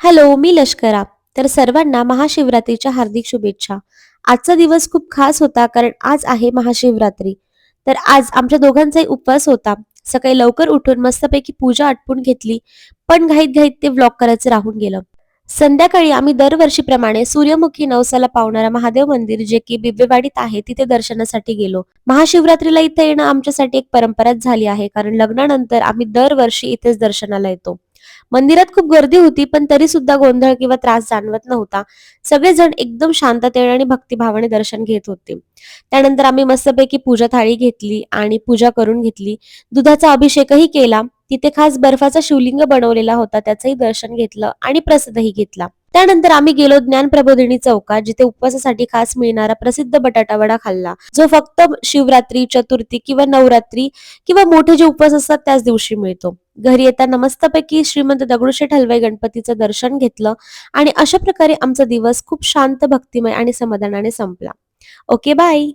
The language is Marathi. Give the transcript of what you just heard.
हॅलो, मी लष्करा. तर सर्वांना महाशिवरात्रीच्या हार्दिक शुभेच्छा. आजचा दिवस खूप खास होता कारण आज आहे महाशिवरात्री. तर आज आमच्या दोघांचाही उपवास होता. सकाळी लवकर उठून मस्तपैकी पूजा आटपून घेतली, पण घाईत-घाईत ते व्लॉग करायचं राहून गेलं. संध्याकाळी आम्ही दरवर्षीप्रमाणे सूर्यमुखी नवसाला पावणारा महादेव मंदिर जे की बिबवेवाडीत आहे तिथे दर्शनासाठी गेलो. महाशिवरात्रीला इथे येणं आमच्यासाठी एक परंपराच झाली आहे कारण लग्नानंतर आम्ही दरवर्षी इथेच दर्शनाला येतो. मंदिरात खूप गर्दी होती पण तरी सुद्धा गोंधळ किंवा त्रास जाणवत नव्हता. सगळेजण एकदम शांततेने आणि भक्तिभावाने दर्शन घेत होते. त्यानंतर आम्ही मस्तपैकी पूजा थाळी घेतली आणि पूजा करून घेतली. दुधाचा अभिषेकही केला. तिथे खास बर्फाचा शिवलिंग बनवलेला होता त्याचंही दर्शन घेतलं आणि प्रसादही घेतला. त्यानंतर आम्ही गेलो ज्ञान प्रबोधिनी चौकात जिथे उपवासासाठी खास मिळणारा प्रसिद्ध बटाटा वडा खाल्ला जो फक्त शिवरात्री, चतुर्थी किंवा नवरात्री किंवा मोठे जे उपवास असतात त्याच दिवशी मिळतो. घरी येताना मस्तपैकी श्रीमंत दगडूशेठ हलवाई गणपतीचं दर्शन घेतलं आणि अशा प्रकारे आमचा दिवस खूप शांत, भक्तिमय आणि समाधानाने संपला. Okay, bye.